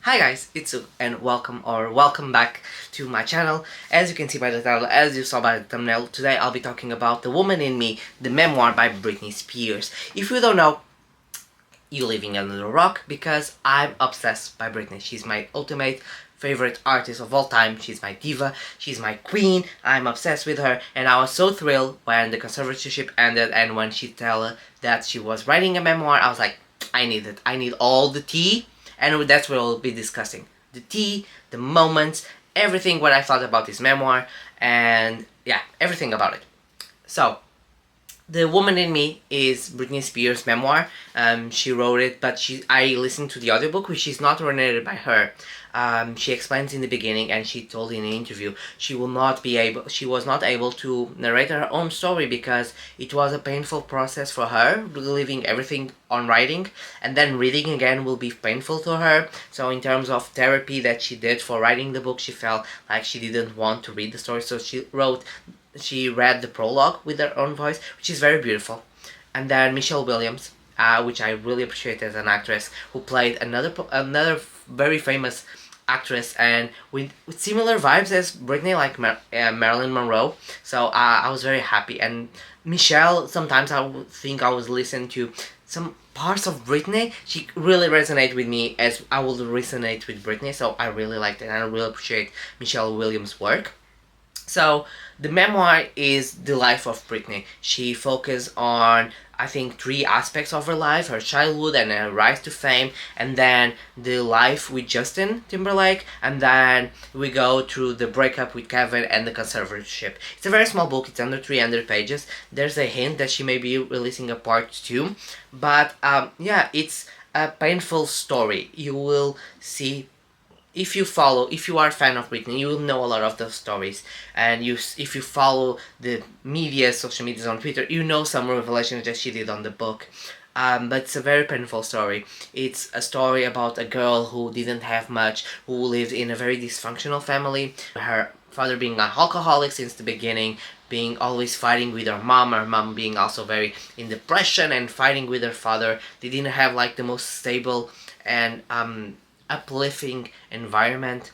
Hi guys, it's Sue, and welcome back to my channel. As you can see by the title, as you saw by the thumbnail, today I'll be talking about The Woman in Me, the memoir by Britney Spears. If you don't know, you're living under a rock because I'm obsessed by Britney. She's my ultimate favorite artist of all time. She's my diva, she's my queen, I'm obsessed with her, and I was so thrilled when the conservatorship ended and when she told that she was writing a memoir. I was like, I need it. I need all the tea, and that's what we'll be discussing. The tea, the moments, everything what I thought about this memoir, and yeah, everything about it. So, The Woman in Me is Britney Spears' memoir. She wrote it, but I listened to the audiobook, which is not narrated by her. She explains in the beginning, and she told in an interview, she was not able to narrate her own story because it was a painful process for her, leaving everything on writing, and then reading again will be painful to her. So in terms of therapy that she did for writing the book, she felt like she didn't want to read the story, so she read the prologue with her own voice, which is very beautiful. And then Michelle Williams, which I really appreciate as an actress, who played another very famous actress and with similar vibes as Britney, like Marilyn Monroe. So I was very happy. And Michelle, sometimes I would think I was listening to some parts of Britney. She really resonated with me as I would resonate with Britney. So I really liked it, and I really appreciate Michelle Williams' work. So the memoir is the life of Britney. She focused on, I think, three aspects of her life: her childhood and her rise to fame, and then the life with Justin Timberlake, and then we go through the breakup with Kevin and the conservatorship. It's a very small book, it's under 300 pages. There's a hint that she may be releasing a part 2, but yeah, it's a painful story. You will see, if you are a fan of Britney, you will know a lot of those stories. And if you follow the media, social medias on Twitter, you know some revelations that she did on the book. But it's a very painful story. It's a story about a girl who didn't have much, who lived in a very dysfunctional family. Her father being an alcoholic since the beginning, being always fighting with her mom being also very in depression and fighting with her father. They didn't have like the most stable and uplifting environment.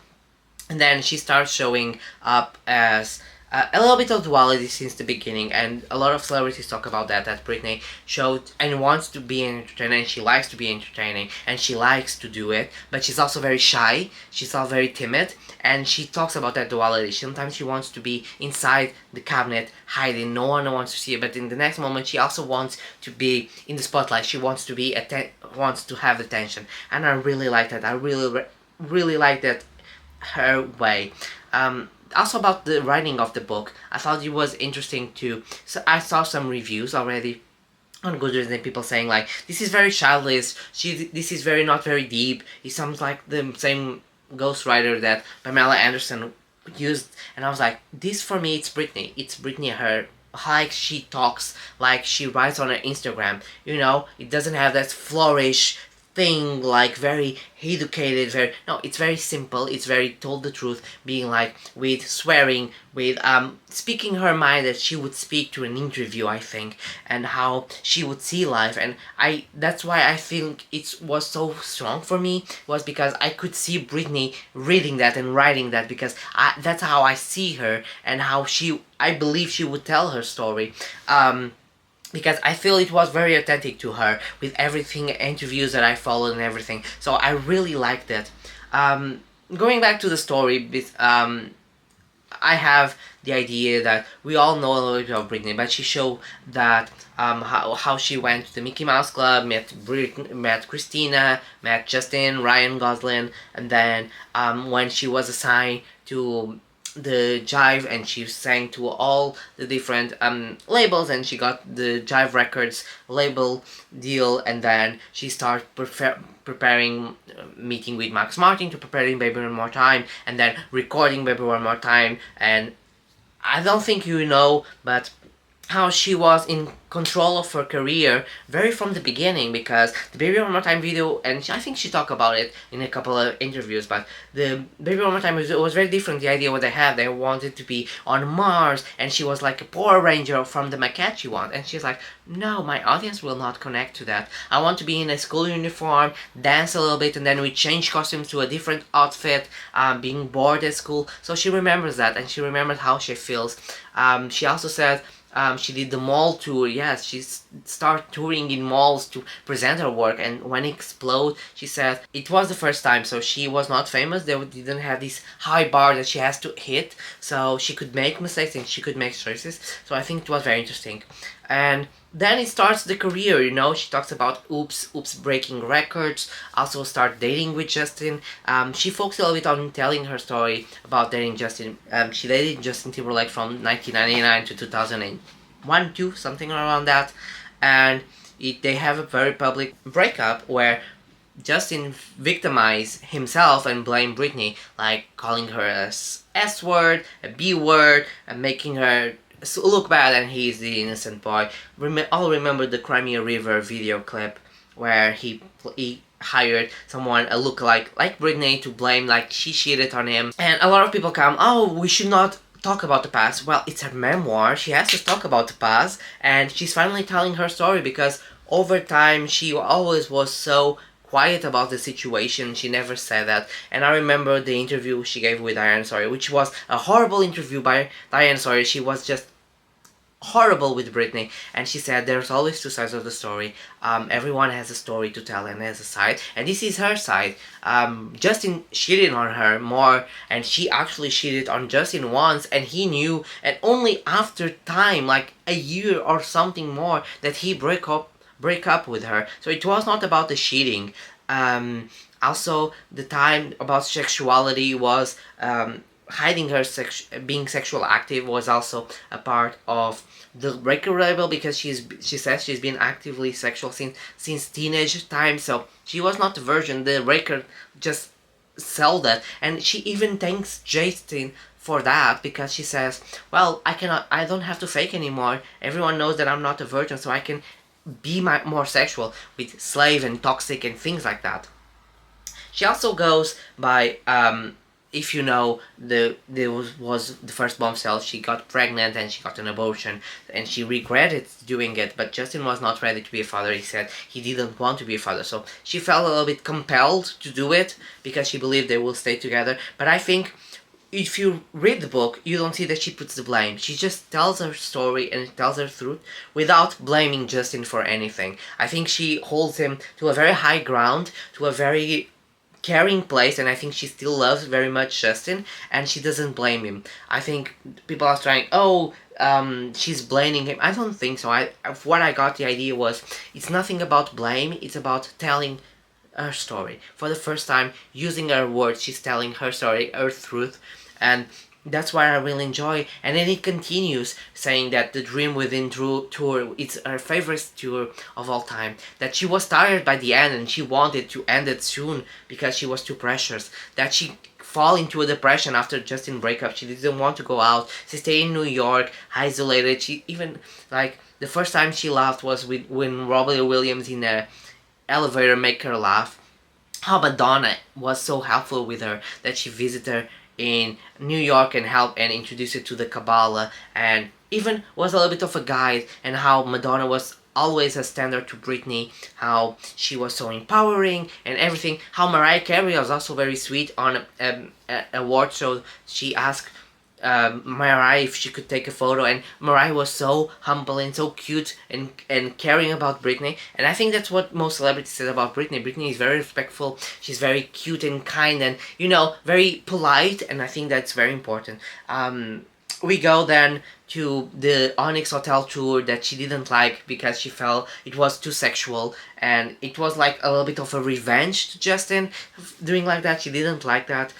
And then she starts showing up as a little bit of duality since the beginning, and a lot of celebrities talk about that Britney showed and wants to be entertaining, and she likes to be entertaining, and she likes to do it, but she's also very shy, she's also very timid, and she talks about that duality. Sometimes she wants to be inside the cabinet, hiding, no one wants to see it, but in the next moment she also wants to be in the spotlight, she wants to be wants to have attention, and I really like that. I really like that, her way. Also about the writing of the book, I thought it was interesting too. So I saw some reviews already on Goodreads and people saying like, this is very childish, this is very not very deep, it sounds like the same ghostwriter that Pamela Anderson used. And I was like, this for me, it's Britney, her, like she talks, like she writes on her Instagram, it doesn't have that flourish thing, like very educated, very, no, it's very simple, it's very told the truth, being like with swearing, with speaking her mind that she would speak to an interview, I think, and how she would see life. And that's why I think it was so strong for me, was because I could see Britney reading that and writing that, because that's how I see her, and how I believe she would tell her story. Because I feel it was very authentic to her, with everything, interviews that I followed and everything. So I really liked it. Going back to the story, I have the idea that we all know a little bit of Britney, but she showed that how she went to the Mickey Mouse Club, met Christina, met Justin, Ryan Gosling, and then when she was assigned to the Jive, and she sang to all the different labels, and she got the Jive Records label deal, and then she started preparing meeting with Max Martin to preparing Baby One More Time, and then recording Baby One More Time. And I don't think you know, but how she was in control of her career very from the beginning, because the Baby One More Time video, and I think she talked about it in a couple of interviews, but the Baby One More Time video was very different. The idea what they had, they wanted to be on Mars, and she was like a Power Ranger from the maquette she wanted, and she's like, no, my audience will not connect to that. I want to be in a school uniform, dance a little bit, and then we change costumes to a different outfit, being bored at school. So she remembers that, and she remembers how she feels. She also said, she did the mall tour. Yes, she started touring in malls to present her work, and when it exploded, she said it was the first time, so she was not famous. They didn't have this high bar that she has to hit, so she could make mistakes and she could make choices. So I think it was very interesting. And then it starts the career, you know. She talks about Oops breaking records, also start dating with Justin. She focused a little bit on telling her story about dating Justin. She dated Justin Timberlake from 1999 to 2001, 2, something around that. And they have a very public breakup where Justin victimized himself and blamed Britney, like calling her a S word, a B word, and making her look bad, and he's the innocent boy. I'll remember the Crimea River video clip where he hired someone, a lookalike like Britney, to blame, like she cheated on him. And a lot of people come, oh, we should not talk about the past. Well, it's her memoir, she has to talk about the past, and she's finally telling her story, because over time she always was so quiet about the situation. She never said that. And I remember the interview she gave with Diane Sawyer, which was a horrible interview by Diane Sawyer. She was just horrible with Britney, and she said there's always two sides of the story. Everyone has a story to tell and has a side, and this is her side. Justin cheated on her more, and she actually cheated on Justin once, and he knew, and only after time, like a year or something more, that he break up with her. So it was not about the cheating. Also, the time about sexuality was hiding her being sexual active was also a part of the record label, because she says she's been actively sexual since teenage time. So she was not a virgin. The record just sell that, and she even thanks Justin for that, because she says, well, I don't have to fake anymore. Everyone knows that I'm not a virgin, so I can be more sexual with Slave and Toxic and things like that. She also goes by, if you know, there was the first bombshell. She got pregnant and she got an abortion, and she regretted doing it, but Justin was not ready to be a father. He said he didn't want to be a father, so she felt a little bit compelled to do it because she believed they will stay together. But I think if you read the book, you don't see that she puts the blame. She just tells her story and tells her truth without blaming Justin for anything. I think she holds him to a very high ground, to a very caring place, and I think she still loves very much Justin, and she doesn't blame him. I think people are trying, she's blaming him. I don't think so. What I got the idea was, it's nothing about blame, it's about telling her story. For the first time, using her words, she's telling her story, her truth, and that's what I really enjoy. And then it continues saying that the Dream Within tour, it's her favorite tour of all time. That she was tired by the end and she wanted to end it soon because she was too precious. That she fall into a depression after Justin breakup. She didn't want to go out. She stayed in New York, isolated. She even, like, the first time she laughed was when Robbie Williams in a elevator make her laugh. How Madonna was so helpful with her, that she visited her in New York and helped and introduced her to the Kabbalah, and even was a little bit of a guide, and how Madonna was always a standard to Britney, how she was so empowering and everything. How Mariah Carey was also very sweet on an award show. She asked Mariah if she could take a photo, and Mariah was so humble and so cute and caring about Britney. And I think that's what most celebrities said about Britney. Britney is very respectful, she's very cute and kind, and, you know, very polite, and I think that's very important. We go then to the Onyx Hotel tour that she didn't like because she felt it was too sexual, and it was like a little bit of a revenge to Justin doing like that. She didn't like that.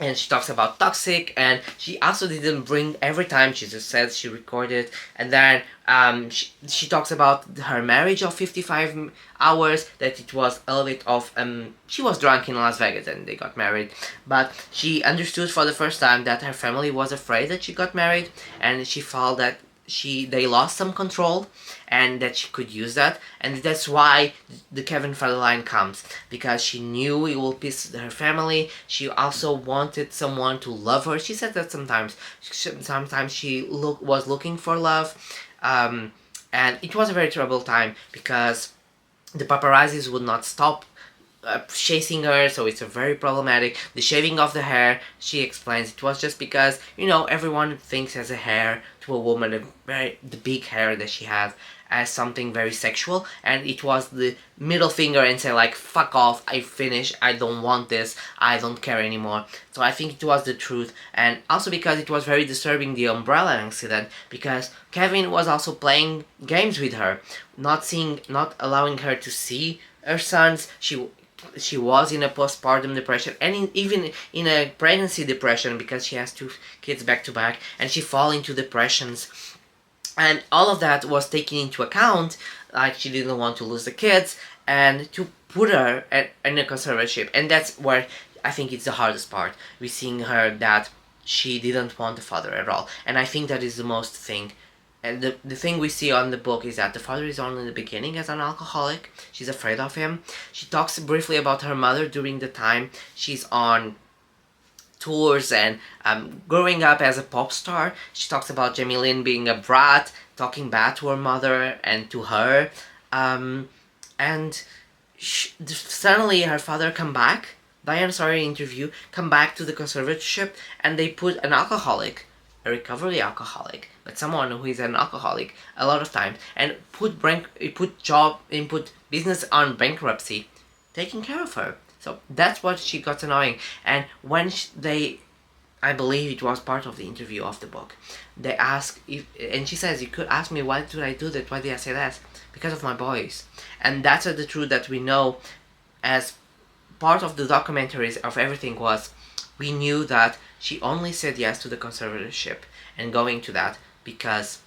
And she talks about Toxic, and she also didn't bring every time. She just said she recorded. And then she talks about her marriage of 55 hours, that it was a little bit of, she was drunk in Las Vegas and they got married. But she understood for the first time that her family was afraid that she got married, and she felt that they lost some control, and that she could use that, and that's why the Kevin Federline line comes, because she knew it will piss her family. She also wanted someone to love her. She said that sometimes she was looking for love, and it was a very troubled time because the paparazzis would not stop chasing her, so it's a very problematic. The shaving of the hair, she explains, it was just because, you know, everyone thinks as a hair to a woman, the big hair that she has, as something very sexual, and it was the middle finger and say like, fuck off, I finished, I don't want this, I don't care anymore. So I think it was the truth, and also because it was very disturbing, the umbrella incident, because Kevin was also playing games with her, not allowing her to see her sons. She was in a postpartum depression, and even in a pregnancy depression, because she has 2 kids back to back, and she fall into depressions, and all of that was taken into account. Like, she didn't want to lose the kids, and to put her in a conservatorship, and that's where I think it's the hardest part. We're seeing her that she didn't want the father at all, and I think that is the most thing. And the thing we see on the book is that the father is only in the beginning as an alcoholic. She's afraid of him. She talks briefly about her mother during the time she's on tours and growing up as a pop star. She talks about Jamie Lynn being a brat, talking bad to her mother and to her. Suddenly her father come back. Diane Sawyer interview, come back to the conservatorship, and they put an alcoholic, a recovery alcoholic, but someone who is an alcoholic a lot of times, and put business on bankruptcy, taking care of her. So that's what she got annoying. And when I believe it was part of the interview of the book, they ask and she says, you could ask me why did I do that, why did I say that? Because of my boys. And that's the truth that we know. As part of the documentaries of everything was, we knew that she only said yes to the conservatorship and going to that because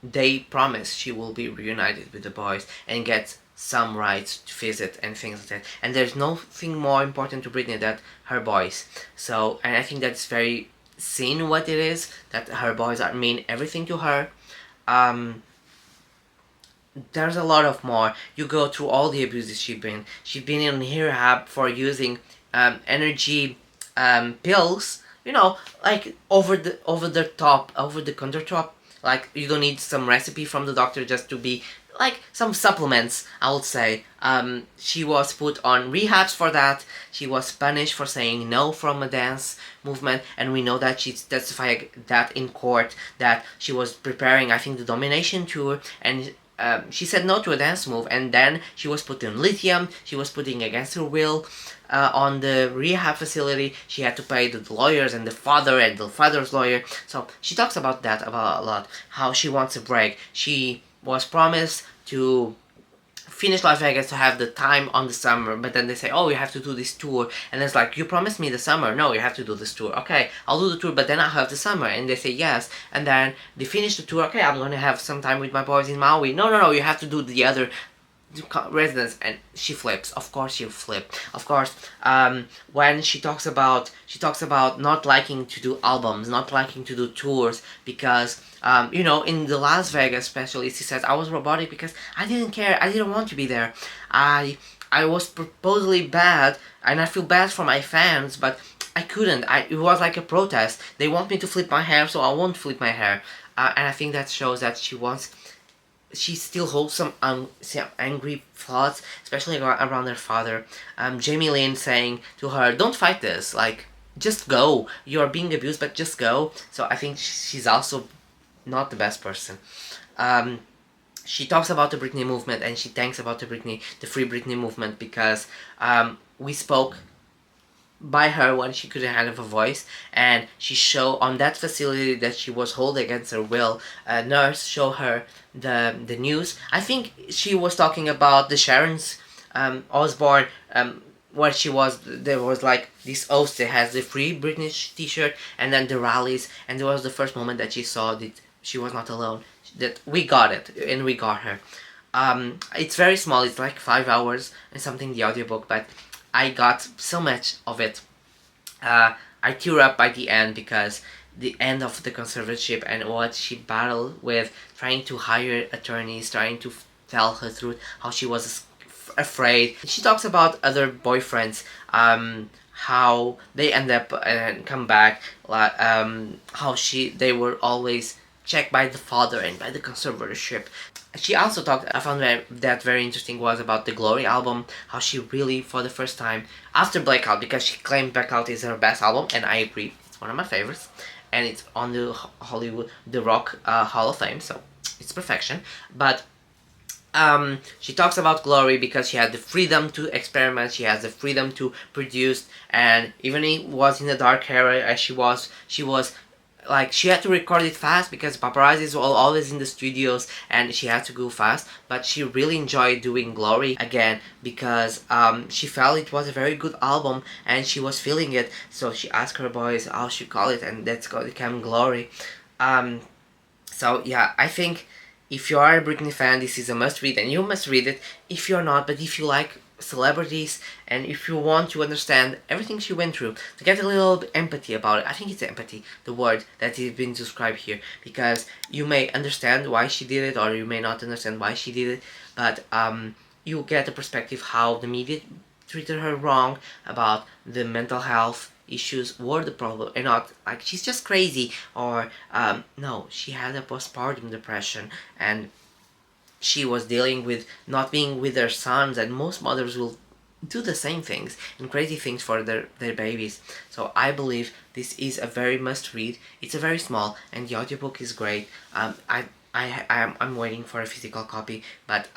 they promised she will be reunited with the boys and get some rights to visit and things like that. And there's nothing more important to Britney than her boys. So, and I think that's very seen what it is, that her boys mean everything to her. There's a lot of more. You go through all the abuses she's been in rehab for using energy pills, you know, like over the counter top. Like, you don't need some recipe from the doctor, just to be like some supplements, I would say. She was put on rehabs for that. She was punished for saying no from a dance movement, and we know that she testified that in court, that she was preparing, I think, the Domination tour, and she said no to a dance move, and then she was put in lithium. She was putting against her will on the rehab facility. She had to pay the lawyers and the father's lawyer. So she talks about that a lot, how she wants a break. She was promised to finish Las Vegas, to have the time on the summer, but then they say, oh, you have to do this tour, and it's like, you promised me the summer. No, you have to do this tour. Okay, I'll do the tour, but then I'll have the summer. And they say yes, and then they finish the tour. Okay, I'm gonna have some time with my boys in Maui. No, you have to do the other residence. And she flips. Of course she flipped. Of course, when she talks about not liking to do albums, not liking to do tours, because you know, in the Las Vegas especially, she says, I was robotic because I didn't care. I didn't want to be there. I was purposely bad, and I feel bad for my fans, but I couldn't. It was like a protest. They want me to flip my hair, so I won't flip my hair. And I think that shows that she still holds some angry thoughts, especially around her father. Jamie Lynn saying to her, don't fight this, like, just go. You're being abused, but just go. So I think she's also not the best person. She talks about the Britney movement, and she thanks about the Free Britney movement, because we spoke by her when she couldn't have a voice, and she showed on that facility that she was holding against her will, a nurse showed her the news. I think she was talking about the Sharon's Osbourne, where there was like this host that has the Free Britney t-shirt, and then the rallies, and it was the first moment that she saw that she was not alone, that we got it, and we got her. It's very small, it's like 5 hours and something, the audiobook, but I got so much of it. I tear up by the end, because the end of the conservatorship and what she battled with, trying to hire attorneys, trying to tell her truth, how she was afraid. She talks about other boyfriends, how they end up and come back, like how they were always checked by the father and by the conservatorship. She also talked, I found that very interesting, was about the Glory album, how she really, for the first time, after Blackout, because she claimed Blackout is her best album, and I agree, it's one of my favorites, and it's on the Hollywood, the Rock Hall of Fame, so it's perfection. But she talks about Glory because she had the freedom to experiment, she has the freedom to produce, and even it was in the dark era as she was like, she had to record it fast because paparazzis were always in the studios and she had to go fast, but she really enjoyed doing Glory again because she felt it was a very good album and she was feeling it, so she asked her boys how she call it, and that's called became Glory. So yeah, I think if you are a Britney fan, this is a must read, and you must read it. If you're not, but if you like celebrities and if you want to understand everything she went through, to get a little empathy about it, I think it's empathy, the word that is being described here, because you may understand why she did it or you may not understand why she did it, but you get a perspective how the media treated her wrong, about the mental health issues were the problem and not like she's just crazy, or no, she had a postpartum depression and she was dealing with not being with their sons, and most mothers will do the same things and crazy things for their babies. So I believe this is a very must read. It's a very small and the audiobook is great. I'm waiting for a physical copy, but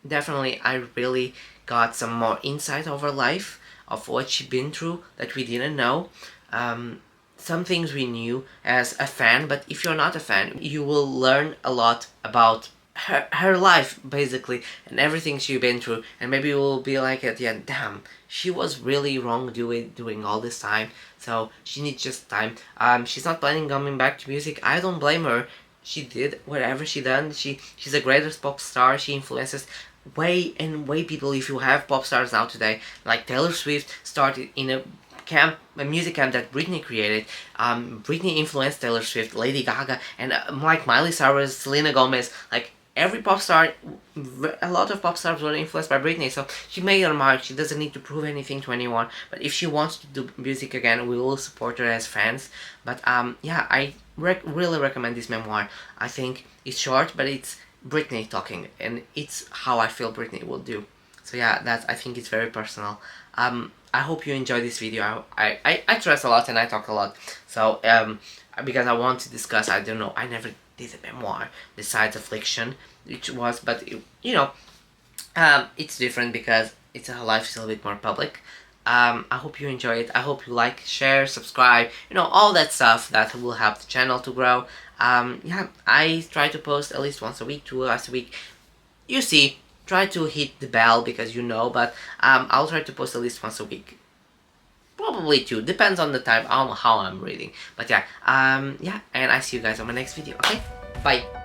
definitely I really got some more insight over life, of what she'd been through that we didn't know. Some things we knew as a fan, but if you're not a fan, you will learn a lot about her life basically and everything she's been through, and maybe you will be like at the end, damn, she was really wrong doing all this time, so she needs just time. She's not planning coming back to music. I don't blame her. She did whatever she done. She's a greatest pop star. She influences way people. If you have pop stars now today, like Taylor Swift started in a music camp that Britney created. Britney influenced Taylor Swift, Lady Gaga, and like Miley Cyrus, Selena Gomez, like every pop star, a lot of pop stars were influenced by Britney, so she made her mark. She doesn't need to prove anything to anyone, but if she wants to do music again, we will support her as fans. But yeah, I really recommend this memoir. I think it's short, but it's Britney talking, and it's how I feel Britney will do. So yeah, I think it's very personal. I hope you enjoy this video. I stress a lot and I talk a lot, so because I want to discuss, I don't know, I never did a memoir besides Affliction, which was, but you know, it's different because her life is a little bit more public. I hope you enjoy it. I hope you like, share, subscribe, you know, all that stuff that will help the channel to grow. Yeah, I try to post at least once a week, twice a week. You see, try to hit the bell because you know, but I'll try to post at least once a week. Probably two, depends on the time, on how I'm reading. But yeah, yeah, and I see you guys on my next video, okay? Bye!